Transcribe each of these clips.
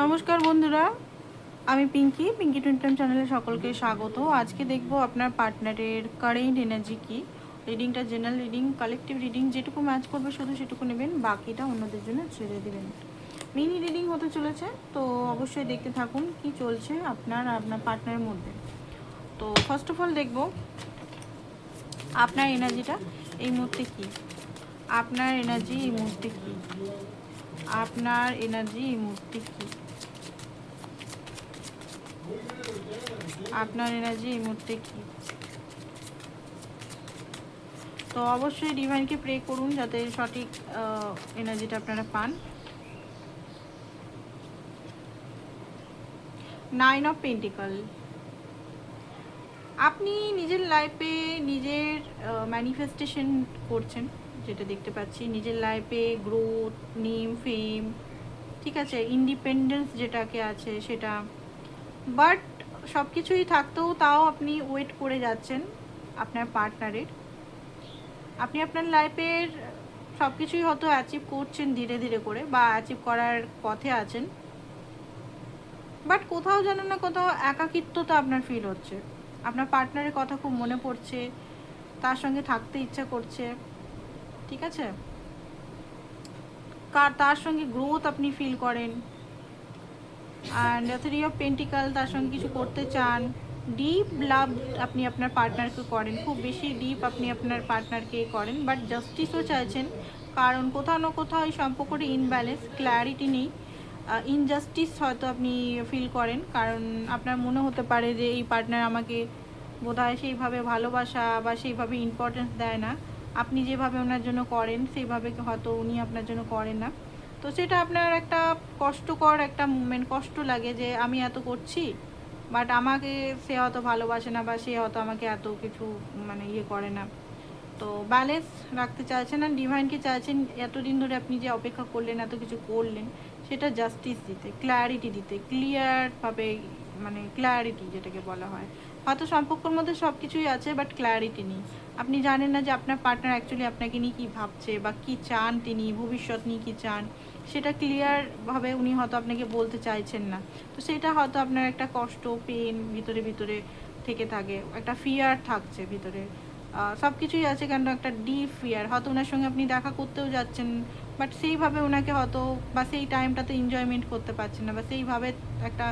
নমস্কার বন্ধুরা, আমি পিঙ্কি টুইন চ্যানেলে সকলকে স্বাগত। আজকে দেখব আপনার পার্টনারের কারেন্ট এনার্জি কি। রিডিংটা জেনারেল রিডিং, কালেকটিভ রিডিং, যেটুকু ম্যাচ করবে শুধু সেটুকু নেবেন, বাকিটা অন্যদের জন্য ছেড়ে দেবেন। মিনি রিডিং হতে চলেছে, তো অবশ্যই দেখতে থাকুন কি চলছে আপনার আর আপনার পার্টনারের মধ্যে। তো ফার্স্ট অফ অল দেখব আপনার এনার্জিটা এই মুহূর্তে কি। আপনার এনার্জি এই মুহূর্তে কি। আপনার এনার্জি এই মুহূর্তে কি। আপনার এনার্জি এই মুহূর্তে কি। তো অবশ্যই ডিভাইনকে প্রে করুন যাতে সঠিক এনার্জিটা আপনারা পান। 9 অফ পেন্টিকল। আপনি নিজের লাইফে নিজের ম্যানিফেস্টেশন করছেন, যেটা দেখতে পাচ্ছি। নিজের লাইফে গ্রোথ, নেম, ফেম, ঠিক আছে, ইন্ডিপেন্ডেন্স যেটাকে আছে সেটা। বাট সব কিছুই থাকতেও তাও আপনি ওয়েট করে যাচ্ছেন আপনার পার্টনারের। আপনি আপনার লাইফের সব কিছুই হয়তো অ্যাচিভ করছেন ধীরে ধীরে করে, বা অ্যাচিভ করার পথে আছেন, বাট কোথাও যেন না কোথাও একাকিত্বতা আপনার ফিল হচ্ছে। আপনার পার্টনারের কথা খুব মনে পড়ছে, তার সঙ্গে থাকতে ইচ্ছা করছে, ঠিক আছে, তার সঙ্গে গ্রোথ আপনি ফিল করেন। অ্যান্ড 3 অফ পেন্টিকাল, তার সঙ্গে কিছু করতে চান। ডিপ লাভ আপনি আপনার পার্টনারকে করেন, খুব বেশি ডিপ আপনি আপনার পার্টনারকে করেন, বাট জাস্টিসও চাইছেন। কারণ কোথাও না কোথাও এই সম্পর্কটি ইনব্যালেন্স, ক্ল্যারিটি নেই, ইনজাস্টিস হয়তো আপনি ফিল করেন। কারণ আপনার মনে হতে পারে যে এই পার্টনার আমাকে বোধহয় সেইভাবে ভালোবাসা বা সেইভাবে ইম্পর্টেন্স দেয় না। আপনি যেভাবে ওনার জন্য করেন সেইভাবে হয়তো উনি আপনার জন্য করেন না। তো সেটা আপনার একটা কষ্টকর একটা মুভমেন্ট, কষ্ট লাগে যে আমি এত করছি বাট আমাকে সে হয়তো ভালোবাসে না, বা সে হয়তো আমাকে এত কিছু মানে ইয়ে করে না। তো ব্যালেন্স রাখতে চাইছেন, আর ডিভাইনকে চাইছেন এতদিন ধরে আপনি যে অপেক্ষা করলেন, এত কিছু করলেন, সেটা জাস্টিস দিতে, ক্ল্যারিটি দিতে, ক্লিয়ারভাবে, মানে ক্ল্যারিটি যেটাকে বলা হয়। হয়তো সম্পর্কের মধ্যে সব কিছুই আছে বাট ক্ল্যারিটি নেই। আপনি জানেন না যে আপনার পার্টনার অ্যাকচুয়ালি আপনাকে নিয়ে কী ভাবছে বা কী চান, তিনি ভবিষ্যৎ নিয়ে কী চান, সেটা ক্লিয়ারভাবে উনি হয়তো আপনাকে বলতে চাইছেন না। তো সেটা হয়তো আপনার একটা কষ্ট, পেন ভিতরে ভিতরে থেকে থাকে, একটা ফিয়ার থাকছে ভিতরে। সব কিছুই আছে, কেন একটা ডিপ ফিয়ার। হয়তো ওনার সঙ্গে আপনি দেখা করতেও যাচ্ছেন, বাট সেইভাবে ওনাকে হয়তো বা সেই টাইমটাতে এনজয়মেন্ট করতে পারছেন না, বা সেইভাবে একটা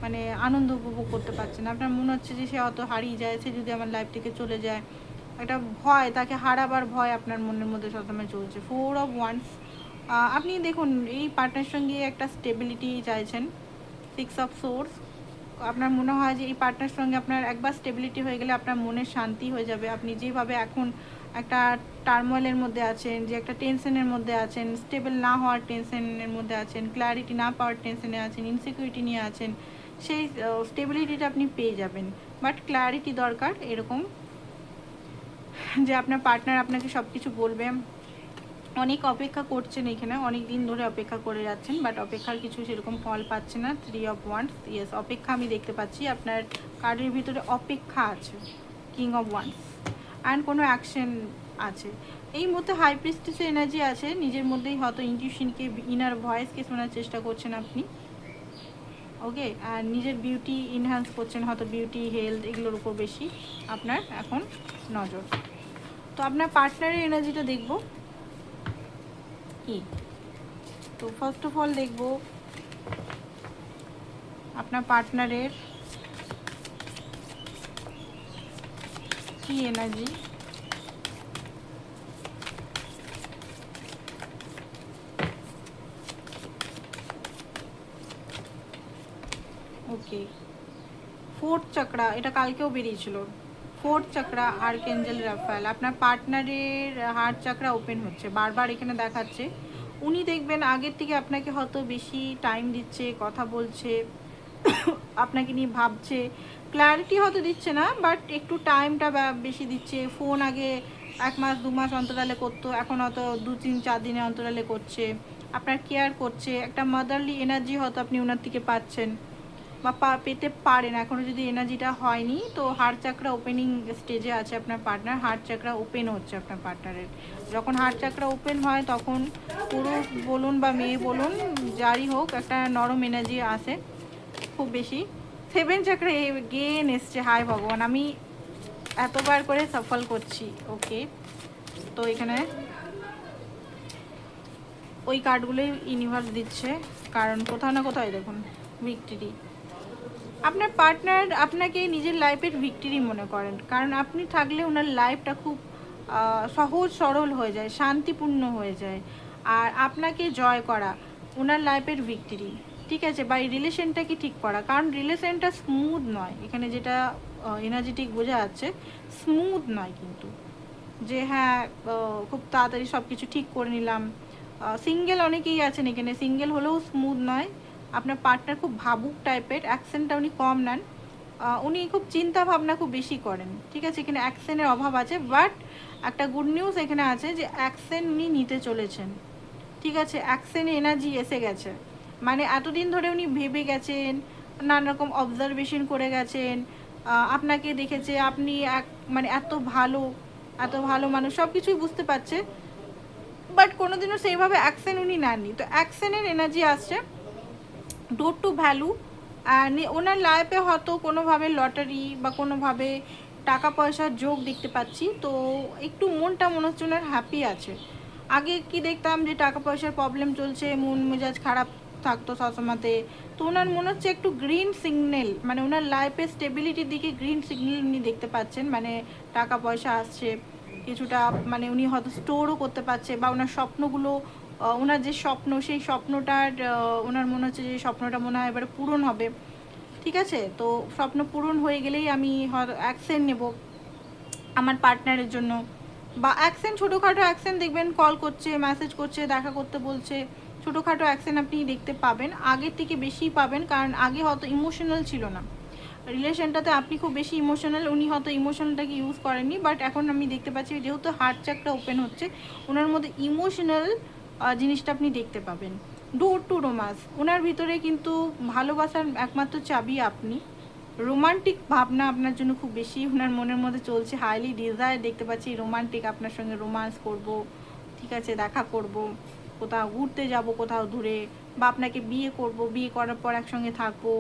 মানে আনন্দ উপভোগ করতে পারছেন না। আপনার মনে হচ্ছে যে সে হয়তো হারিয়ে যায়, সে যদি আমার লাইফ থেকে চলে যায়, একটা ভয়, তাকে হারাবার ভয় আপনার মনের মধ্যে সবসময় চলছে। 4 অফ ওয়ান্স। আপনি দেখুন এই পার্টনার সঙ্গে একটা স্টেবিলিটি চাইছেন। 6 অফ সোর্স। আপনার মনে হয় যে এই পার্টনার সঙ্গে আপনার একবার স্টেবিলিটি হয়ে গেলে আপনার মনের শান্তি হয়ে যাবে। আপনি যেভাবে এখন একটা টার্মোয়েলের মধ্যে আছেন, যে একটা টেনশনের মধ্যে আছেন, স্টেবল না হওয়ার টেনশনের মধ্যে আছেন, ক্ল্যারিটি না পাওয়ার টেনশনে আছেন, ইনসিকিউরিটি নিয়ে আছেন, সেই স্টেবিলিটিটা আপনি পেয়ে যাবেন। বাট ক্ল্যারিটি দরকার, এরকম যে আপনার পার্টনার আপনাকে সব কিছু বলবে। অনেক অপেক্ষা করছেন এখানে, অনেক দিন ধরে অপেক্ষা করে যাচ্ছেন, বাট অপেক্ষার কিছু সেরকম ফল পাচ্ছে না। 3 অফ ওয়ান্স। ইয়েস, অপেক্ষা আমি দেখতে পাচ্ছি, আপনার কার্ডের ভিতরে অপেক্ষা আছে। King of wands. অ্যান্ড কোনো অ্যাকশন আছে এই মুহূর্তে। হাই প্রিস্টেসের এনার্জি আছে, নিজের মধ্যেই হয়তো ইনটিউশনকে, ইনার ভয়েসকে শোনার চেষ্টা করছেন আপনি। ওকে, আর নিজের বিউটি ইনহ্যান্স করছেন, হয়তো বিউটি, হেলথ, এগুলোর উপর বেশি আপনার এখন নজর। তো আপনার পার্টনারের এনার্জিটা দেখব কি। তো ফার্স্ট অফ অল দেখব আপনার পার্টনারের কি এনার্জি। ওকে, ফোর্থ চাকরা, এটা কালকেও বেরিয়েছিল। Fourth চাকরা, আর্কএঞ্জেল Rafael. আপনার পার্টনারের হার্ট চাকরা ওপেন হচ্ছে, বারবার এখানে দেখাচ্ছে। উনি দেখবেন আগের থেকে আপনাকে হয়তো বেশি টাইম দিচ্ছে, কথা বলছে, আপনাকে নিয়ে ভাবছে। ক্ল্যারিটি হয়তো দিচ্ছে না, বাট একটু টাইমটা বেশি দিচ্ছে। ফোন আগে 1 মাস 2 মাস অন্তরালে করতো, এখন হয়তো 2 3 4 দিনে অন্তরালে করছে। আপনার কেয়ার করছে, একটা মাদারলি এনার্জি হয়তো আপনি ওনার থেকে পাচ্ছেন। বা পেতে পারেন। এখনও যদি এনার্জিটা হয়নি, তো হার্ট চাকরা ওপেনিং স্টেজে আছে আপনার পার্টনার, হার্ট চাকরা ওপেন হচ্ছে আপনার পার্টনারের। যখন হার্ট চাকরা ওপেন হয় তখন পুরুষ বলুন বা মেয়ে বলুন, যারই হোক, একটা নরম এনার্জি আসে খুব বেশি। 7 চাকরা গেন এসছে, হাই ভগবান, আমি এতবার করে সফল করছি। ওকে, তো এখানে ওই কার্ডগুলোই ইউনিভার্স দিচ্ছে, কারণ কোথাও না কোথাও দেখুন ভিক্টরি। আপনার পার্টনার আপনাকে নিজের লাইফের ভিক্টরি মনে করেন, কারণ আপনি থাকলে ওনার লাইফটা খুব সহজ সরল হয়ে যায়, শান্তিপূর্ণ হয়ে যায়। আর আপনাকে জয় করা ওনার লাইফের ভিক্টরি, ঠিক আছে, বা এই রিলেশনটাকে ঠিক করা। কারণ রিলেশনটা স্মুথ নয়, এখানে যেটা এনার্জেটিক বোঝা যাচ্ছে, স্মুথ নয় কিন্তু, যে হ্যাঁ খুব তাড়াতাড়ি সব কিছু ঠিক করে নিলাম। সিঙ্গেল অনেকেই আছেন এখানে, সিঙ্গেল হলেও স্মুথ নয়। আপনার পার্টনার খুব ভাবুক টাইপের, অ্যাকশনটা উনি কম নেন, উনি খুব চিন্তা ভাবনা খুব বেশি করেন, ঠিক আছে, এখানে অ্যাকশনের অভাব আছে। বাট একটা গুড নিউজ এখানে আছে যে অ্যাকশন উনি নিতে চলেছেন, ঠিক আছে, অ্যাকশনে এনার্জি এসে গেছে। মানে এতদিন ধরে উনি ভেবে গেছেন, নানা রকম অবজারভেশন করে গেছেন, আপনাকে দেখেছে, আপনি মানে এত ভালো মানুষ, সব কিছুই বুঝতে পারছে, বাট কোনোদিনও সেইভাবে অ্যাকশন উনি নেননি। তো অ্যাকশনের এনার্জি আসছে, ডোর টু ভ্যালু। ওনার লাইফে হয়তো কোনোভাবে লটারি বা কোনোভাবে টাকা পয়সার যোগ দেখতে পাচ্ছি, তো একটু মনটা মনে হচ্ছে ওনার হ্যাপি আছে। আগে কি দেখতাম যে টাকা পয়সার প্রবলেম চলছে, মন মেজাজ খারাপ থাকতো সবসময়তে, তো ওনার মনে হচ্ছে একটু গ্রিন সিগন্যাল, মানে ওনার লাইফে স্টেবিলিটির দিকে গ্রিন সিগন্যাল উনি দেখতে পাচ্ছেন, মানে টাকা পয়সা আসছে কিছুটা, মানে উনি হয়তো স্টোরও করতে পারছে, বা ওনার স্বপ্নগুলো, ওনার যে স্বপ্ন, সেই স্বপ্নটার ওনার মনে হচ্ছে যে স্বপ্নটা মনে হয় এবারে পূরণ হবে, ঠিক আছে। তো স্বপ্ন পূরণ হয়ে গেলেই আমি অ্যাকশন নেব আমার পার্টনারের জন্য, বা অ্যাকশন, ছোটোখাটো অ্যাকশন দেখবেন, কল করছে, মেসেজ করছে, দেখা করতে বলছে, ছোটোখাটো অ্যাকশন আপনি দেখতে পাবেন, আগের থেকে বেশি পাবেন, কারণ আগে হয়তো ইমোশনাল ছিল না রিলেশনটাতে, আপনি খুব বেশি ইমোশনাল, উনি হয়তো ইমোশনালটাকে ইউজ করেননি, বাট এখন আমি দেখতে পাচ্ছি যেহেতু হার্ট চাকরা ওপেন হচ্ছে, ওনার মধ্যে ইমোশনাল জিনিসটা আপনি দেখতে পাবেন। ডোর টু রোমান্স, ওনার ভিতরে কিন্তু ভালোবাসার একমাত্র চাবি আপনি। রোমান্টিক ভাবনা আপনার জন্য খুব বেশি ওনার মনের মধ্যে চলছে, হাইলি ডিজায়ার দেখতে পাচ্ছি রোমান্টিক, আপনার সঙ্গে রোমান্স করব, ঠিক আছে, দেখা করব, কোথাও ঘুরতে যাব কোথাও দূরে, বা আপনাকে বিয়ে করব, বিয়ে করার পর একসঙ্গে থাকবো,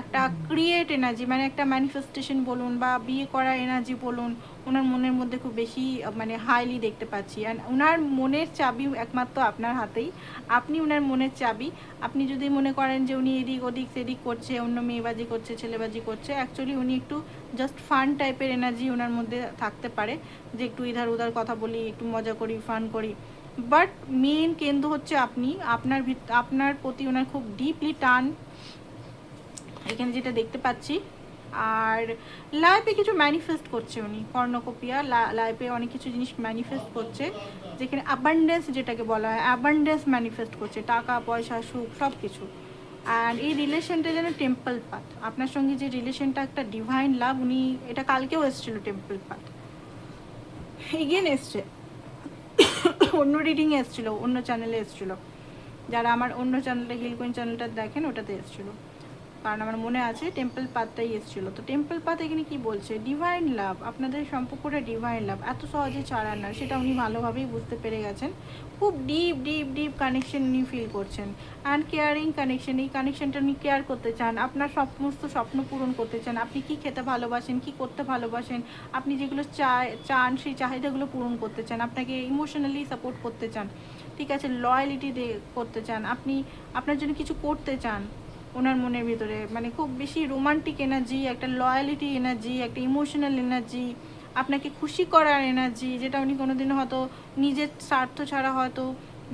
একটা ক্রিয়েট এনার্জি, মানে একটা ম্যানিফেস্টেশন বলুন বা বিয়ে করার এনার্জি বলুন, ওনার মনের মধ্যে খুব বেশি মানে হাইলি দেখতে পাচ্ছি। অ্যান্ড ওনার মনের চাবি একমাত্র আপনার হাতেই, আপনি ওনার মনের চাবি। আপনি যদি মনে করেন যে উনি এদিক ওদিক সেদিক করছে, অন্য মেয়েবাজি করছে, ছেলেবাজি করছে, অ্যাকচুয়ালি উনি একটু জাস্ট ফান টাইপের এনার্জি ওনার মধ্যে থাকতে পারে, যে একটু ইধার উধার কথা বলি, একটু মজা করি, ফান করি। বাট মেন কেন্দ্র হচ্ছে আপনি, আপনার প্রতি ওনার খুব ডিপলি টান এখানে যেটা দেখতে পাচ্ছি। আর লাইফে কিছু ম্যানিফেস্ট করছে উনি, কর্ণকোপিয়া লাইফে অনেক কিছু জিনিস ম্যানিফেস্ট করছে, যেখানে অ্যাবান্ডেন্স যেটাকে বলা হয়, অ্যাবান্ডেন্স ম্যানিফেস্ট করছে, টাকা পয়সা সুখ সব কিছু। আর এই রিলেশনটা যেন টেম্পল পাথ, আপনার সঙ্গে যে রিলেশনটা একটা ডিভাইন লাভ, উনি এটা কালকেও এসেছিলো টেম্পল পাথ, এগেন এসছে, অন্য রিডিংয়ে এসেছিলো, অন্য চ্যানেলে এসেছিলো, যারা আমার অন্য চ্যানেলটা হিলকোয়েন চ্যানেলটা দেখেন ওটাতে এসেছিলো, কারণ আমার মনে আছে টেম্পল পাথটাই এসেছিলো। তো টেম্পল পাথ এখানে কি বলছে, ডিভাইন লাভ, আপনাদের সম্পর্কটা ডিভাইন লাভ, এত সহজে ছাড়ার না, সেটা উনি ভালোভাবেই বুঝতে পেরে গেছেন। খুব ডিপ ডিপ ডিপ কানেকশন উনি ফিল করছেন, অ্যান্ড কেয়ারিং কানেকশন, এই কানেকশনটা উনি কেয়ার করতে চান, আপনার সমস্ত স্বপ্ন পূরণ করতে চান, আপনি কি খেতে ভালোবাসেন, কি করতে ভালোবাসেন, আপনি যেগুলো চান সেই চাহিদাগুলো পূরণ করতে চান, আপনাকে ইমোশনালি সাপোর্ট করতে চান, ঠিক আছে, লয়ালিটি করতে চান, আপনি আপনার জন্য কিছু করতে চান ওনার মনের ভিতরে, মানে খুব বেশি রোমান্টিক এনার্জি, একটা লয়ালিটি এনার্জি, একটা ইমোশনাল এনার্জি, আপনাকে খুশি করার এনার্জি, যেটা উনি কোনোদিনও হয়তো নিজের স্বার্থ ছাড়া, হয়তো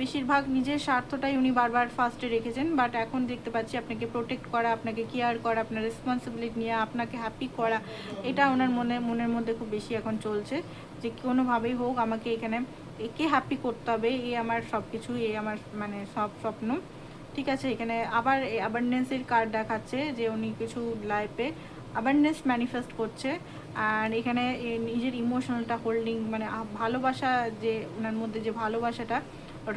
বেশিরভাগ নিজের স্বার্থটাই উনি বারবার ফার্স্টে রেখেছেন, বাট এখন দেখতে পাচ্ছি আপনাকে প্রোটেক্ট করা, আপনাকে কেয়ার করা, আপনার রেসপন্সিবিলিটি নিয়ে আপনাকে হ্যাপি করা, এটা ওনার মনের মধ্যে খুব বেশি এখন চলছে, যে কোনোভাবেই হোক আমাকে এখানে একে হ্যাপি করতে হবে, এই আমার সব কিছু, এই আমার মানে সব স্বপ্ন, ঠিক আছে। এখানে আবার অ্যাবান্ডেন্সের কার্ড দেখাচ্ছে, যে উনি কিছু লাইফে অ্যাবান্ডেন্স ম্যানিফেস্ট করছে, আর এখানে নিজের ইমোশনালটা হোল্ডিং, মানে ভালোবাসা, যে ওনার মধ্যে যে ভালোবাসাটা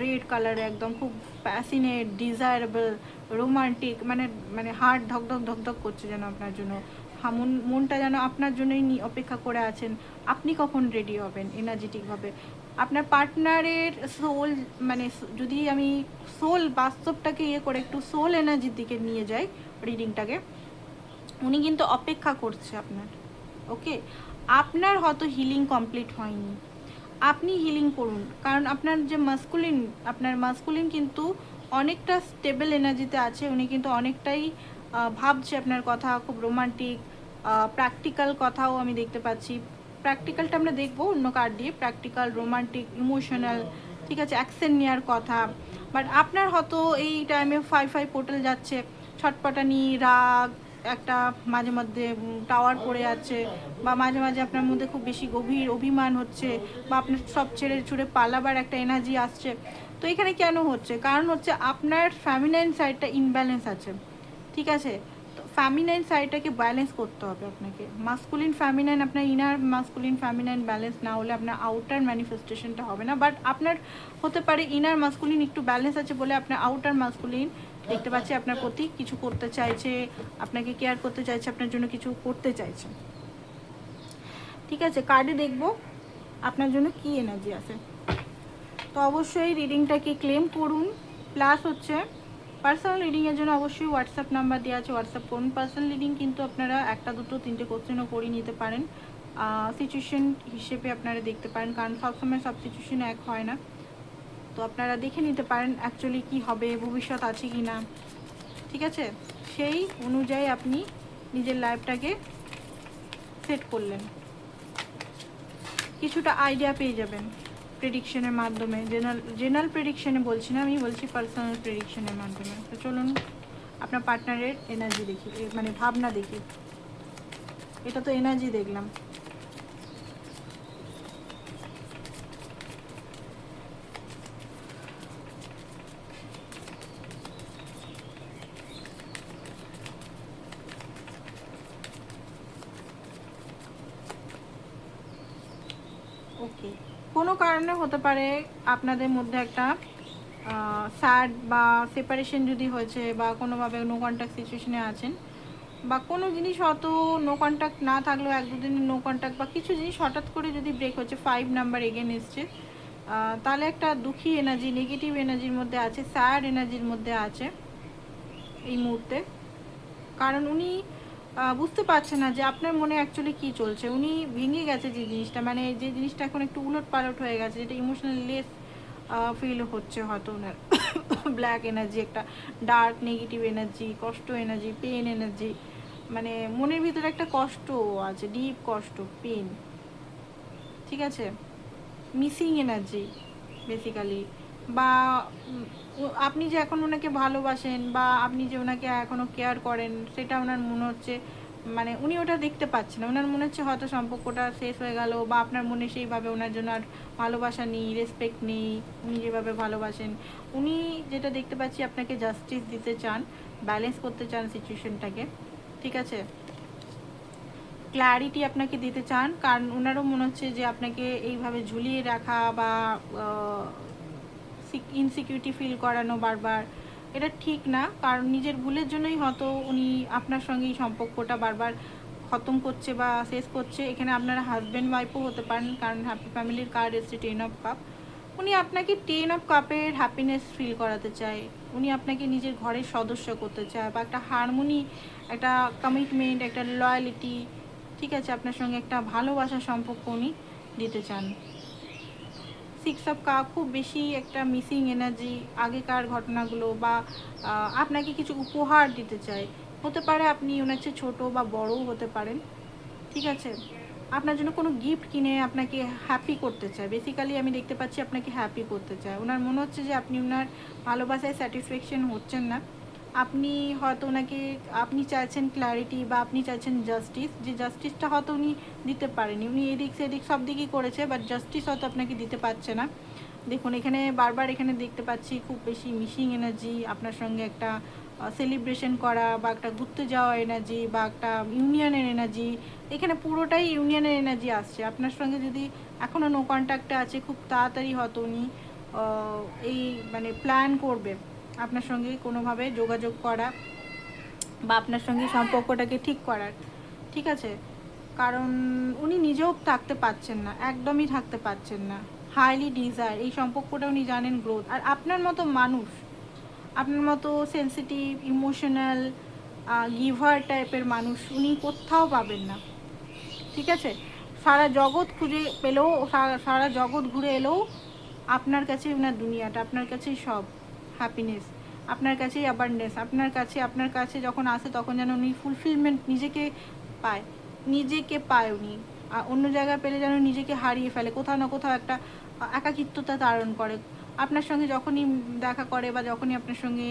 রেড কালারে, একদম খুব প্যাসিনেট, ডিজায়ারেবল, রোমান্টিক, মানে মানে হার্ট ধকধক ধকধক করছে যেন আপনার জন্য, মনটা যেন আপনার জন্যই অপেক্ষা করে আছেন, আপনি কখন রেডি হবেন এনার্জেটিকভাবে। আপনার পার্টনারের সোল, মানে যদি আমি সোল বাস্তবটাকে ইয়ে করে একটু সোল এনার্জির দিকে নিয়ে যাই রিডিংটাকে, উনি কিন্তু অপেক্ষা করছে আপনার। ওকে, আপনার হয়তো হিলিং কমপ্লিট হয়নি, আপনি হিলিং করুন, কারণ আপনার যে মাস্কুলিন, আপনার মাস্কুলিন কিন্তু অনেকটা স্টেবল এনার্জিতে আছে, উনি কিন্তু অনেকটাই ভাবছে আপনার কথা, খুব রোমান্টিক, প্র্যাকটিক্যাল কথাও আমি দেখতে পাচ্ছি। প্র্যাকটিক্যালটা আমরা দেখবো অন্য কার্ড দিয়ে, প্র্যাকটিক্যাল, রোমান্টিক, ইমোশনাল, ঠিক আছে, অ্যাকশন নেওয়ার কথা। বাট আপনার হয়তো এই টাইমে 5/5 পোর্টাল যাচ্ছে, ছটপটানি, রাগ, একটা মাঝে মধ্যে টাওয়ার পড়ে যাচ্ছে, বা মাঝে মাঝে আপনার মধ্যে খুব বেশি গভীর অভিমান হচ্ছে, বা আপনার সব ছেড়ে ছুড়ে পালাবার একটা এনার্জি আসছে। তো এখানে কেন হচ্ছে, কারণ হচ্ছে আপনার ফ্যামিনাইন সাইডটা ইনব্যালেন্স আছে, ঠিক আছে। তো ফ্যামিনাইন সাইডটাকে ব্যালেন্স করতে হবে আপনাকে, মাস্কুলিন ফ্যামিনাইন, আপনার ইনার মাস্কুলিন ফ্যামিনাইন ব্যালেন্স না হলে আপনার আউটার ম্যানিফেস্টেশনটা হবে না। বাট আপনার হতে পারে ইনার মাস্কুলিন একটু ব্যালেন্স আছে বলে আপনার আউটার মাস্কুলিন দেখতে পাচ্ছি আপনার প্রতি কিছু করতে চাইছে, আপনাকে কেয়ার করতে চাইছে, আপনার জন্য কিছু করতে চাইছে, ঠিক আছে। কার্ডে দেখবো আপনার জন্য কি এনার্জি আছে। তো অবশ্যই রিডিংটাকে ক্লেম করুন, প্লাস হচ্ছে পার্সোনাল রিডিংয়ের জন্য অবশ্যই হোয়াটসঅ্যাপ নাম্বার দেওয়া আছে, হোয়াটসঅ্যাপ করুন। পার্সোনাল রিডিং কিন্তু আপনারা একটা দুটো তিনটে কোশ্চেনও করে নিতে পারেন, সিচুয়েশন হিসেবে আপনারা দেখতে পারেন, কারণ সবসময় সব সিচুয়েশন এক হয় না। তো আপনারা দেখে নিতে পারেন অ্যাকচুয়ালি কি হবে, ভবিষ্যৎ আছে কি না, ঠিক আছে। সেই অনুযায়ী আপনি নিজের লাইফটাকে সেট করলেন, কিছুটা আইডিয়া পেয়ে যাবেন প্রেডিকশনের মাধ্যমে। জেনারেল প্রেডিকশনে বলছি না, আমি বলছি পার্সোনাল প্রেডিকশনের মাধ্যমে। তো চলুন আপনার পার্টনারের এনার্জি দেখি, মানে ভাবনা দেখি। এটা তো এনার্জি দেখলাম, ওকে। কোনো কারণে হতে পারে আপনাদের মধ্যে একটা স্যাড বা সেপারেশন যদি হয়েছে, বা কোনোভাবে নো কন্ট্যাক্ট সিচুয়েশনে আছেন, বা কোনো জিনিস হয়তো নো কন্ট্যাক্ট না থাকলেও এক দুদিন নো কন্ট্যাক্ট, বা কিছু জিনিস হঠাৎ করে যদি ব্রেক হচ্ছে, 5 নাম্বার এগেন এসছে, তাহলে একটা দুঃখী এনার্জি, নেগেটিভ এনার্জির মধ্যে আছে, স্যাড এনার্জির মধ্যে আছে এই মুহূর্তে। কারণ উনি বুঝতে পারছে না যে আপনার মনে অ্যাকচুয়ালি কী চলছে। উনি ভেঙে গেছে যে জিনিসটা, মানে যে জিনিসটা এখন একটু উলট পালট হয়ে গেছে, যেটা ইমোশনাল লেস ফিল হচ্ছে হয়তো ওনার। ব্ল্যাক এনার্জি, একটা ডার্ক নেগেটিভ এনার্জি, কষ্ট এনার্জি, পেন এনার্জি, মানে মনের ভিতরে একটা কষ্ট আছে, ডিপ কষ্ট, পেন, ঠিক আছে, মিসিং এনার্জি বেসিক্যালি। বা আপনি যে এখন ওনাকে ভালোবাসেন, বা আপনি যে ওনাকে এখনও কেয়ার করেন, সেটা ওনার মনে হচ্ছে, মানে উনি ওটা দেখতে পাচ্ছেন না, ওনার মনে হচ্ছে হয়তো সম্পর্কটা শেষ হয়ে গেল, বা আপনার মনে সেইভাবে ওনার জন্য আর ভালোবাসা নেই, রেসপেক্ট নেই, উনি যেভাবে ভালোবাসেন। উনি যেটা দেখতে পাচ্ছি আপনাকে জাস্টিস দিতে চান, ব্যালেন্স করতে চান সিচুয়েশনটাকে, ঠিক আছে, ক্ল্যারিটি আপনাকে দিতে চান। কারণ ওনারও মনে হচ্ছে যে আপনাকে এইভাবে ঝুলিয়ে রাখা, বা ইনসিকিউরিটি ফিল করানো বারবার, এটা ঠিক না। কারণ নিজের ভুলের জন্যই হয়তো উনি আপনার সঙ্গে এই সম্পর্কটা বারবার খতম করছে বা শেষ করছে। এখানে আপনারা হাজব্যান্ড ওয়াইফও হতে পারেন, কারণ হ্যাপি ফ্যামিলির কার্ড এসছে 10 অফ কাপ। উনি আপনাকে 10 অফ কাপের হ্যাপিনেস ফিল করাতে চায়, উনি আপনাকে নিজের ঘরের সদস্য করতে চায়, বা একটা হারমোনি, একটা কমিটমেন্ট, একটা লয়ালিটি, ঠিক আছে, আপনার সঙ্গে একটা ভালোবাসার সম্পর্ক উনি দিতে চান। 6 অফ কাপ খুব বেশি একটা মিসিং এনার্জি, আগেকার ঘটনাগুলো, বা আপনাকে কিছু উপহার দিতে চায়। হতে পারে আপনি ওনার চেয়ে ছোটো বা বড়ও হতে পারেন, ঠিক আছে। আপনার জন্য কোনো গিফট কিনে আপনাকে হ্যাপি করতে চায়, বেসিক্যালি আমি দেখতে পাচ্ছি আপনাকে হ্যাপি করতে চায়। ওনার মনে হচ্ছে যে আপনি ওনার ভালোবাসায় স্যাটিসফ্যাকশন হচ্ছেন না, আপনি হয়তো ওনাকে, আপনি চাইছেন ক্ল্যারিটি, বা আপনি চাইছেন জাস্টিস, যে জাস্টিসটা হয়তো উনি দিতে পারেনি। উনি এদিক সেদিক সব দিকই করেছে, বাট জাস্টিস হয়তো আপনাকে দিতে পারছে না। দেখুন এখানে বারবার এখানে দেখতে পাচ্ছি খুব বেশি মিসিং এনার্জি, আপনার সঙ্গে একটা সেলিব্রেশন করা, বা একটা ঘুরতে যাওয়া এনার্জি, বা একটা ইউনিয়নের এনার্জি, এখানে পুরোটাই ইউনিয়নের এনার্জি আসছে। আপনার সঙ্গে যদি এখনও নো কন্ট্যাক্টে আছে, খুব তাড়াতাড়ি হয়তো উনি এই মানে প্ল্যান করবে আপনার সঙ্গে কোনোভাবে যোগাযোগ করা বা আপনার সঙ্গে সম্পর্কটাকে ঠিক করার, ঠিক আছে? কারণ উনি নিজেও থাকতে পারছেন না, একদমই থাকতে পারছেন না। হাইলি ডিজায়ার এই সম্পর্কটা, উনি জানেন গ্রোথ। আর আপনার মতো মানুষ, আপনার মতো সেন্সিটিভ, ইমোশনাল, গিভার টাইপের মানুষ উনি কোথাও পাবেন না, ঠিক আছে? সারা জগৎ খুঁজে পেলেও, সারা জগৎ ঘুরে এলেও আপনার কাছে ওনার দুনিয়াটা, আপনার কাছেই সব হ্যাপিনেস, আপনার কাছেই অ্যাবান্ডেন্স, আপনার কাছে যখন আসে তখন যেন উনি ফুলফিলমেন্ট নিজেকে পায় উনি। অন্য জায়গায় পেলে যেন নিজেকে হারিয়ে ফেলে, কোথাও না কোথাও একটা একাকিত্বতা ধারণ করে। আপনার সঙ্গে যখনই দেখা করে বা যখনই আপনার সঙ্গে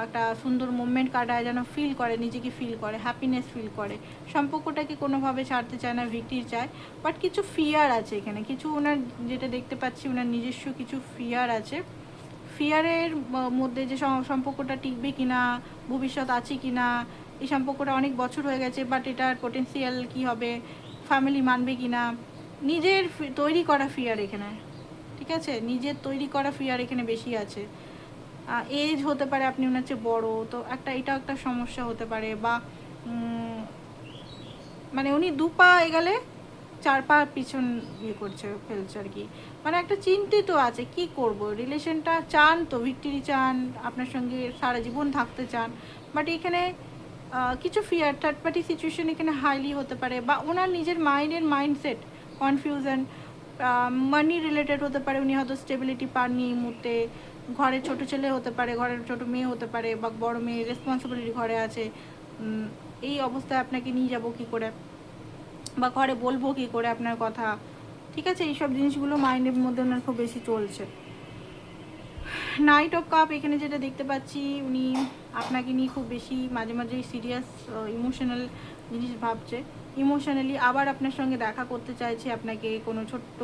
একটা সুন্দর মোমেন্ট কাটায়, যেন ফিল করে, নিজেকে ফিল করে, হ্যাপিনেস ফিল করে। সম্পর্কটাকে কোনোভাবে ছাড়তে চায় না, ভিক্টির চায়। বাট কিছু ফিয়ার আছে এখানে, কিছু ওনার, যেটা দেখতে পাচ্ছি ওনার নিজস্ব কিছু ফিয়ার আছে। ফিয়ারের মধ্যে যে সম্পর্কটা টিকবে কিনা, ভবিষ্যৎ আছে কিনা, এই সম্পর্কটা অনেক বছর হয়ে গেছে, বাট এটার পোটেন্সিয়াল কি হবে, ফ্যামিলি মানবে কিনা, নিজের তৈরি করা ফিয়ার এখানে, ঠিক আছে? নিজের তৈরি করা ফিয়ার এখানে বেশি আছে। এজ হতে পারে আপনি ওনার চেয়ে বড়ো, তো এটাও একটা সমস্যা হতে পারে। বা মানে উনি 2 পা এগালে 4 পা পিছন ফেলছে আর কি। মানে একটা চিন্তিত আছে, কি করব, রিলেশনটা চান তো, ভিক্টরি চান, আপনার সঙ্গে সারা জীবন থাকতে চান। বাট এখানে কিছু ফিয়ার, থার্ড পার্টি সিচুয়েশন এখানে হাইলি হতে পারে। বা ওনার নিজের মাইন্ডসেট কনফিউশন, মানি রিলেটেড হতে পারে। উনি হয়তো স্টেবিলিটি পাননি এই মুহূর্তে, ঘরের ছোট ছেলে হতে পারে, ঘরের ছোট মেয়ে হতে পারে, বা বড় মেয়ে রেসপন্সিবিলিটি ঘরে আছে। এই অবস্থায় আপনাকে নিয়ে যাব কী করে, বা ঘরে বলবো কী করে আপনার কথা, ঠিক আছে? এইসব জিনিসগুলো মাইন্ডের মধ্যে ওনার খুব বেশি চলছে। নাইট অফ কাপ এখানে যেটা দেখতে পাচ্ছি, উনি আপনাকে নিয়ে খুব বেশি মাঝে মাঝে সিরিয়াস ইমোশনাল জিনিস ভাবছে, ইমোশনালি আবার আপনার সঙ্গে দেখা করতে চাইছে, আপনাকে কোনো ছোট্ট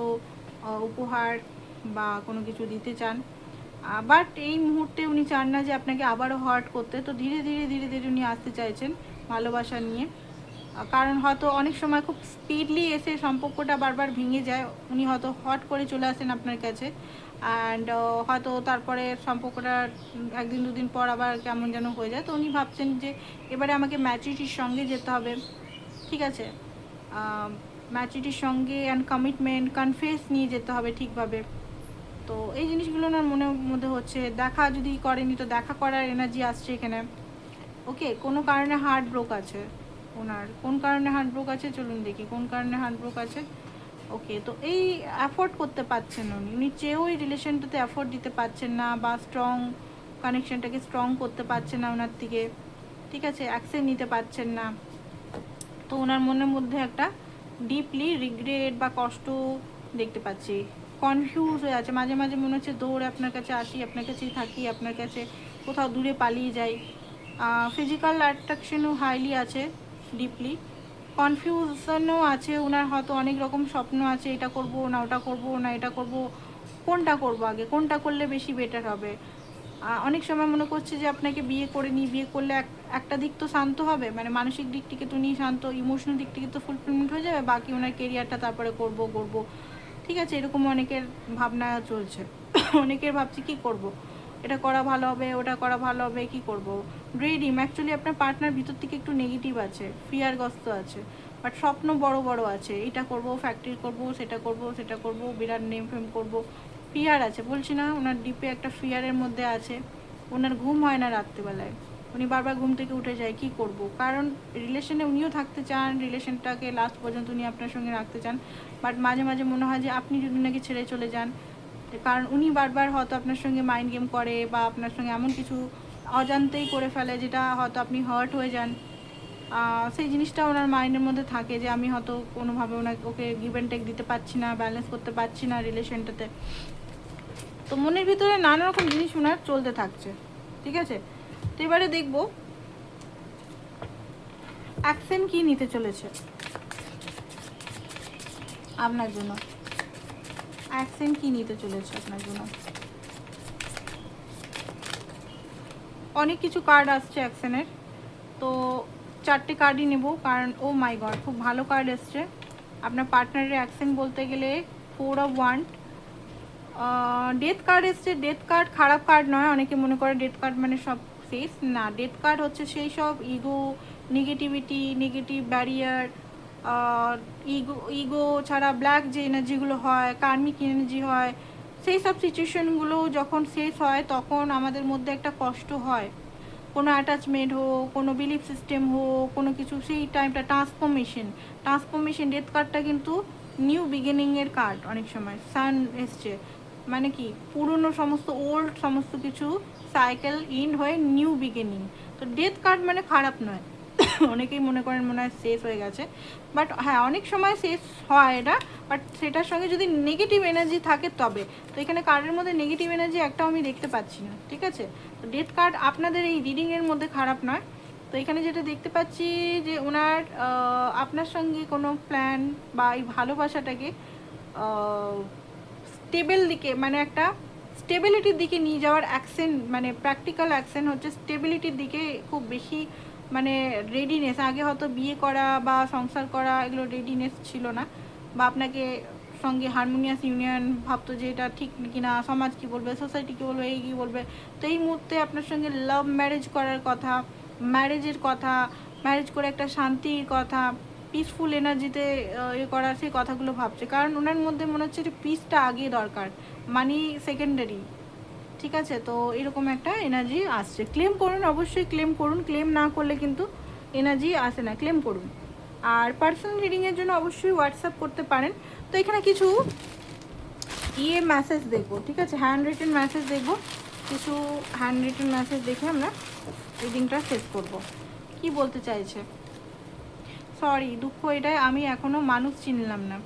উপহার বা কোনো কিছু দিতে চান। বাট এই মুহূর্তে উনি চান না যে আপনাকে আবারও হার্ট করতে। তো ধীরে ধীরে উনি আসতে চাইছেন ভালোবাসা নিয়ে। কারণ হয়তো অনেক সময় খুব স্পিডলি এসে সম্পর্কটা বারবার ভেঙে যায়, উনি হয়তো হট করে চলে আসেন আপনার কাছে। অ্যান্ড হয়তো তারপরে সম্পর্কটা 1 দিন 2 দিন পর আবার কেমন যেন হয়ে যায়। তো উনি ভাবছেন যে এবারে আমাকে ম্যাচুরিটির সঙ্গে যেতে হবে, ঠিক আছে? ম্যাচুরিটির সঙ্গে অ্যান্ড কমিটমেন্ট, কনফেস নিয়ে যেতে হবে ঠিকভাবে। তো এই জিনিসগুলো ওনার মনের মধ্যে হচ্ছে। দেখা যদি করেনি, তো দেখা করার এনার্জি আসছে এখানে। ওকে, কোনো কারণে হার্ট ব্রোক আছে ওনার। কোন কারণে হার্ট ব্রোক আছে চলুন দেখি, কোন কারণে হার্ট ব্রোক আছে। ওকে, তো এই অ্যাফোর্ড করতে পারছেন উনি চেয়েও এই রিলেশনটাতে অ্যাফোর্ড দিতে পারছেন না, বা স্ট্রং কানেকশনটাকে স্ট্রং করতে পারছেন না ওনার থেকে, ঠিক আছে? অ্যাকশন নিতে পারছেন না। তো ওনার মনের মধ্যে একটা ডিপলি রিগ্রেট বা কষ্ট দেখতে পাচ্ছি, কনফিউজ হয়ে আছে। মাঝে মাঝে মনে হচ্ছে দৌড়ে আপনার কাছে আসি, আপনার কাছেই থাকি, আপনার কাছে কোথাও দূরে পালিয়ে যাই। ফিজিক্যাল অ্যাট্রাকশনও হাইলি আছে, ডিপলি কনফিউশনও আছে ওনার। হয়তো অনেক রকম স্বপ্ন আছে, এটা করব না ওটা করব না, এটা করব, কোনটা করব আগে, কোনটা করলে বেশি বেটার হবে। অনেক সময় মনে করছে যে আপনাকে বিয়ে করে নিই, বিয়ে করলে একটা দিক তো শান্ত হবে, মানে মানসিক দিক থেকে তো নিয়ে শান্ত, ইমোশনাল দিক থেকে তো ফুলফিলমেন্ট হয়ে যাবে, বাকি ওনার কেরিয়ারটা তারপরে করব, ঠিক আছে? এরকম অনেকের ভাবনা চলছে। অনেকের ভাবছে কি করব, এটা করা ভালো হবে, ওটা করা ভালো হবে, কি করব। ড্রিম অ্যাকচুয়ালি আপনার পার্টনার ভিতর থেকে একটু নেগেটিভ আছে, ফিয়ারগ্রস্ত আছে, বাট স্বপ্ন বড় বড় আছে, এটা করব, ফ্যাক্টরি করব, সেটা করব, বিরাট নেম ফেম করব। ফিয়ার আছে, বলছি না ওনার ডিপে একটা ফিয়ারের মধ্যে আছে। ওনার ঘুম হয় না রাত্রিবেলায়, উনি বারবার ঘুম থেকে উঠে যায়, কি করব। কারণ রিলেশনে উনিও থাকতে চান, রিলেশনটাকে লাস্ট পর্যন্ত উনি আপনার সঙ্গে রাখতে চান। বাট মাঝে মাঝে মনে হয় যে আপনি যদি নাকি ছেড়ে চলে যান, কারণ উনি বারবার হয়তো আপনার সঙ্গে মাইন্ড গেম করে, বা আপনার সঙ্গে এমন কিছু অজান্তেই করে ফেলে যেটা হয়তো আপনি হার্ট হয়ে যান। সেই জিনিসটা ওনার মাইন্ডের মধ্যে থাকে যে আমি হয়তো কোনোভাবে ওকে গিভ অ্যান্ড টেক দিতে পারছি না, ব্যালেন্স করতে পারছি না রিলেশনটাতে। তো মনের ভিতরে নানা রকম জিনিস ওনার চলতে থাকছে, ঠিক আছে? তো এবারে দেখবো অ্যাকশন কি নিতে চলেছে আপনার জন্য, অ্যাকশন কি নিতে চলেছে আপনার জন্য। অনেক কিছু কার্ড আসছে অ্যাকশনের, তো 4টে কার্ডই নেব, কারণ ও মাই গড খুব ভালো কার্ড এসছে। আপনার পার্টনারের অ্যাকশন বলতে গেলে 4 অফ ওয়ান্ড, ডেথ কার্ড এসছে। ডেথ কার্ড খারাপ কার্ড নয়, অনেকে মনে করে ডেথ কার্ড মানে সব শেষ, না। ডেথ কার্ড হচ্ছে সেই সব ego, negativity, negative barrier, ego ছাড়া ব্ল্যাক যে এনার্জিগুলো হয়, কার্মিক এনার্জি হয়, সেই সব সিচুয়েশনগুলো যখন শেষ হয় তখন আমাদের মধ্যে একটা কষ্ট হয়, কোনো অ্যাটাচমেন্ট হোক, কোনো বিলিফ সিস্টেম হোক, কোনো কিছু, সেই টাইমটা ট্রান্সফরমেশন। ডেথ কার্ডটা কিন্তু নিউ বিগিনিংয়ের কার্ড। অনেক সময় সান এসছে মানে কি পুরনো সমস্ত ওল্ড সমস্ত কিছু সাইকেল ইন্ড হয়ে নিউ বিগিনিং। তো ডেথ কার্ড মানে খারাপ নয়। অনেকেই মনে করেন মনে হয় শেষ হয়ে গেছে, বাট হ্যাঁ অনেক সময় শেষ হয় এটা, বাট সেটার সঙ্গে যদি নেগেটিভ এনার্জি থাকে তবে। তো এখানে কার্ডের মধ্যে নেগেটিভ এনার্জি একটাও আমি দেখতে পাচ্ছি না, ঠিক আছে। তো ডেথ কার্ড আপনাদের এই রিডিংয়ের মধ্যে খারাপ নয়। তো এখানে যেটা দেখতে পাচ্ছি যে ওনার আপনার সঙ্গে কোনো প্ল্যান বা এই ভালোবাসাটাকে স্টেবল দিকে, মানে একটা স্টেবিলিটির দিকে নিয়ে যাওয়ার অ্যাকশন, মানে প্র্যাকটিক্যাল অ্যাকশন হচ্ছে স্টেবিলিটির দিকে খুব বেশি, মানে রেডিনেস। আগে হয়তো বিয়ে করা বা সংসার করা এগুলো রেডিনেস ছিল না, বা আপনাকে সঙ্গে হারমোনিয়াস ইউনিয়ন ভাবতো যে এটা ঠিক কিনা, সমাজ কী বলবে, সোসাইটি কী বলবে, এই কী বলবে। তো এই মুহূর্তে আপনার সঙ্গে লাভ ম্যারেজ করার কথা, ম্যারেজের কথা, ম্যারেজ করে একটা শান্তির কথা, পিসফুল এনার্জিতে এ করার সেই কথাগুলো ভাবছে। কারণ ওনার মধ্যে মনে হচ্ছে যে পিসটা আগে দরকার, মানি সেকেন্ডারি, ঠিক আছে। তো এরকম একটা এনার্জি আসছে। ক্লেম করুন, অবশ্যই ক্লেম করুন, ক্লেম না করলে কিন্তু এনার্জি আসে না, ক্লেম করুন। আর পার্সোনাল রিডিংয়ের জন্য অবশ্যই হোয়াটসঅ্যাপ করতে পারেন। তো এখানে কিছু মেসেজ দেখবো, ঠিক আছে, হ্যান্ড রিটেন মেসেজ দেখবো। কিছু হ্যান্ড রিটেন মেসেজ দেখে আমরা রিডিংটা শেষ করব। কি বলতে চাইছে? সরি, দুঃখ এটাই, আমি এখনও মানুষ চিনলাম না।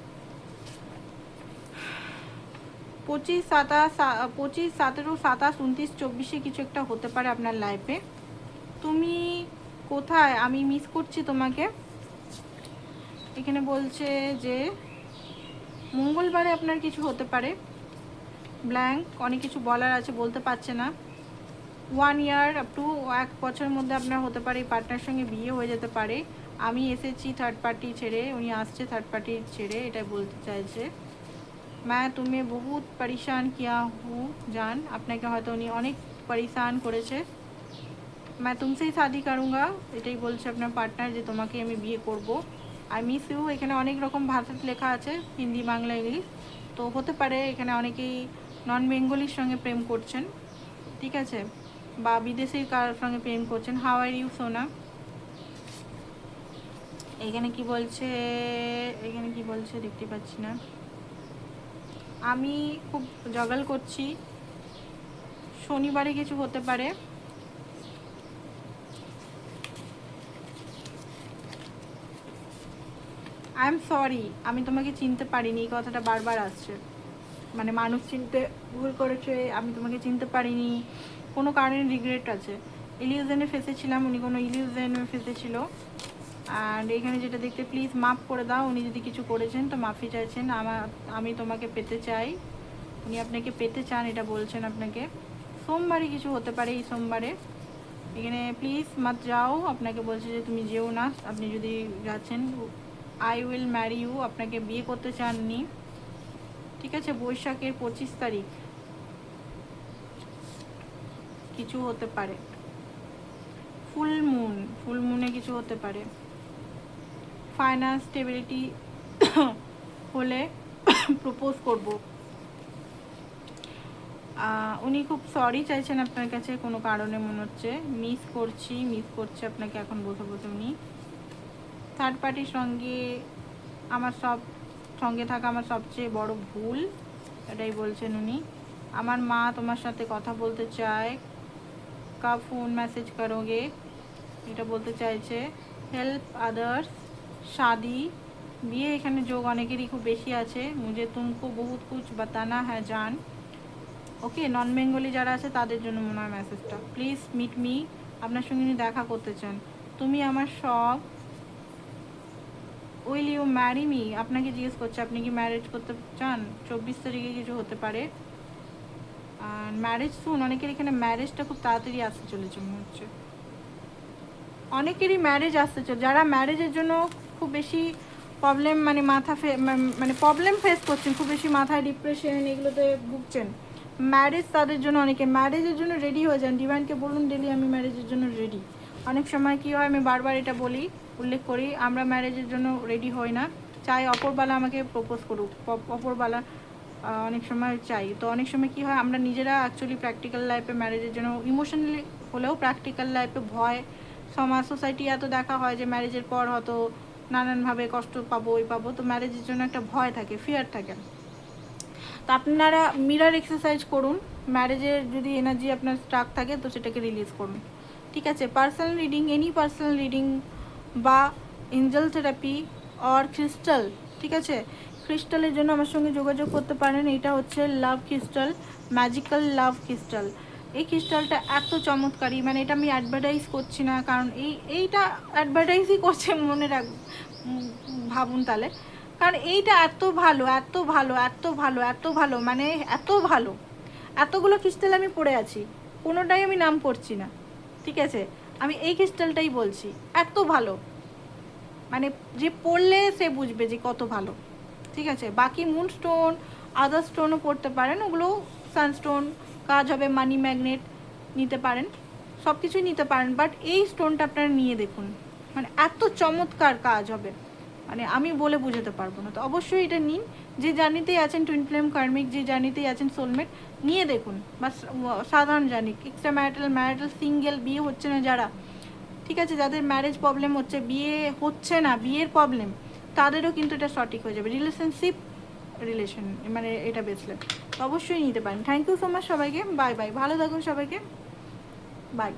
25, 27, 27, 29, 24 কিছু একটা হতে পারে আপনার লাইফে। তুমি কোথায়? আমি মিস করছি তোমাকে। এখানে বলছে যে মঙ্গলবারে আপনার কিছু হতে পারে। ব্ল্যাঙ্ক, অনেক কিছু বলার আছে, বলতে পারছে না। 1 ইয়ার আপ টু 1 বছরের মধ্যে আপনার হতে পারে এই পার্টনার সঙ্গে বিয়ে হয়ে যেতে পারে। আমি এসেছি থার্ড পার্টি ছেড়ে, উনি আসছে থার্ড পার্টি ছেড়ে, এটাই বলতে চাইছে। मैं तुम्हें बहुत परेशान किया हूँ জান, আপনাকে হয়তো উনি অনেক পরেশান করেছে। मैं तुमसे ही शादी करूँगा, এটাই বলছে আপনার পার্টনার, যে তোমাকে আমি বিয়ে করব। আই মিস ইউ, এখানে অনেক রকম ভাষাতে লেখা আছে, হিন্দি, বাংলা, ইংলিশ। তো হতে পারে এখানে অনেকেই নন বেঙ্গলির সঙ্গে প্রেম করছেন, ঠিক আছে, বা বিদেশির কার সঙ্গে প্রেম করছেন। হাউ আর ইউ সোনা? এখানে কি বলছে, এখানে কি বলছে দেখতে পাচ্ছি না। আমি খুব জগল করছি, শনিবারে কিছু হতে পারে। আই এম সরি, আমি তোমাকে চিনতে পারিনি, এই কথাটা বারবার আসছে, মানে মানুষ চিনতে ভুল করেছে, আমি তোমাকে চিনতে পারিনি, কোনো কারণে রিগ্রেট আছে। ইলিউশনে ফেসেছিলাম, উনি কোনো ইলিউশনে ফেসেছিল। অ্যান্ড এখানে যেটা দেখতে, প্লিজ মাফ করে দাও, উনি যদি কিছু করেছেন তো মাফি চাইছেন। আমি তোমাকে পেতে চাই, উনি আপনাকে পেতে চান, এটা বলছেন আপনাকে। সোমবারে কিছু হতে পারে, এই সোমবারে। এখানে প্লিজ মত যাও, আপনাকে বলছে যে তুমি যেও না, আপনি যদি যাচ্ছেন। আই উইল ম্যারি ইউ, আপনাকে বিয়ে করতে চাননি, ঠিক আছে। বৈশাখের 25 তারিখ কিছু হতে পারে। ফুল মুনে কিছু হতে পারে। ফাইন্যান্স স্টেবিলিটি হলে প্রপোজ করব। উনি খুব সরি চাইছেন আপনার কাছে কোনো কারণে, মনে হচ্ছে মিস করছে আপনাকে এখন বসে বসে উনি। থার্ড পার্টির সঙ্গে সঙ্গে থাকা আমার সবচেয়ে বড় ভুল, এটাই বলছেন উনি। আমার মা তোমার সাথে কথা বলতে চায়, কাব ফোন মেসেজ করোগে, এটা বলতে চাইছে। হেল্প আদার্স, শাদি, বিয়ে এখানে যোগ অনেকেরই খুব বেশি আছে। মুঝে তুমকো বহুত কুছ বাতানা হ্যাঁ জান। ওকে, নন বেঙ্গলি যারা আছে তাদের জন্য মনে হয় মেসেজটা। প্লিজ মিট মি, আপনার সঙ্গে উনি দেখা করতে চান। তুমি আমার সব। উইল ইউ ম্যারি মি, আপনাকে জিজ্ঞেস করছে আপনি কি ম্যারেজ করতে চান। 24 তারিখে কিছু হতে পারে। আর ম্যারেজ শুন, অনেকের এখানে ম্যারেজটা খুব তাড়াতাড়ি আসতে চলেছে মনে হচ্ছে, অনেকেরই ম্যারেজ আসতে চলে। যারা ম্যারেজের জন্য খুব বেশি প্রবলেম মানে মানে প্রবলেম ফেস করছেন, খুব বেশি মাথায় ডিপ্রেশন এগুলোতে ভুগছেন, ম্যারেজ তাদের জন্য, অনেকে ম্যারেজের জন্য রেডি হয়ে যান, ডিভাইনকে বলুন ডেলি আমি ম্যারেজের জন্য রেডি। অনেক সময় কী হয়, আমি বারবার এটা বলি, উল্লেখ করি, আমরা ম্যারেজের জন্য রেডি হই না, চাই অপরবালা আমাকে প্রপোজ করুক, অপরবালা অনেক সময় চাই। তো অনেক সময় কী হয়, আমরা নিজেরা অ্যাকচুয়ালি প্র্যাকটিক্যাল লাইফে ম্যারেজের জন্য ইমোশনালি হলেও প্র্যাকটিক্যাল লাইফে ভয়, সমাজ সোসাইটি এত দেখা হয় যে ম্যারেজের পর হয়তো নানানভাবে কষ্ট পাবো, ওই পাবো, তো ম্যারেজের জন্য একটা ভয় থাকে, ফিয়ার থাকে। তো আপনারা মিরর এক্সারসাইজ করুন, ম্যারেজের যদি এনার্জি আপনার স্টাক থাকে তো সেটাকে রিলিজ করুন, ঠিক আছে। Personal reading, any personal reading বা এঞ্জেল থেরাপি অর ক্রিস্টাল, ঠিক আছে, ক্রিস্টালের জন্য আমার সঙ্গে যোগাযোগ করতে পারেন। এটা হচ্ছে লাভ ক্রিস্টাল, ম্যাজিক্যাল লাভ ক্রিস্টাল। এই ক্রিস্টালটা এত চমৎকারী, মানে এটা আমি অ্যাডভার্টাইজ করছি না, কারণ এইটা অ্যাডভার্টাইজই করছে, মনে রাখ, ভাবুন তাহলে, কারণ এইটা এত ভালো, এত ভালো, এত ভালো, এত ভালো, মানে এত ভালো। এতগুলো ক্রিস্টাল আমি পড়ে আছি, কোনোটাই আমি নাম করছি না, ঠিক আছে, আমি এই ক্রিস্টালটাই বলছি, এত ভালো, মানে যে পড়লে সে বুঝবে যে কত ভালো, ঠিক আছে। বাকি মুন স্টোন, আদার স্টোনও পড়তে পারেন, ওগুলো সানস্টোন কাজ হবে, মানি ম্যাগনেট নিতে পারেন, সব কিছুই নিতে পারেন, বাট এই স্টোনটা আপনারা নিয়ে দেখুন, মানে এত চমৎকার কাজ হবে, মানে আমি বলে বোঝাতে পারবো না। তো অবশ্যই এটা নিন, যে জার্নিতেই আছেন টুইন ফ্লেম কার্মিক, যে জার্নিতেই আছেন সোলমেট, নিয়ে দেখুন, বা সাধারণ জার্নি, এক্সট্রা ম্যারিটাল সিঙ্গেল, বিয়ে হচ্ছে না যারা, ঠিক আছে, যাদের ম্যারেজ প্রবলেম হচ্ছে, বিয়ে হচ্ছে না, বিয়ের প্রবলেম, তাদেরও কিন্তু এটা সঠিক হয়ে যাবে, রিলেশন মানে এটা বেসলে, তো অবশ্যই নিতে পারেন। থ্যাংক ইউ সো মাচ সবাইকে, বাই বাই, ভালো থাকুন সবাইকে, বাই।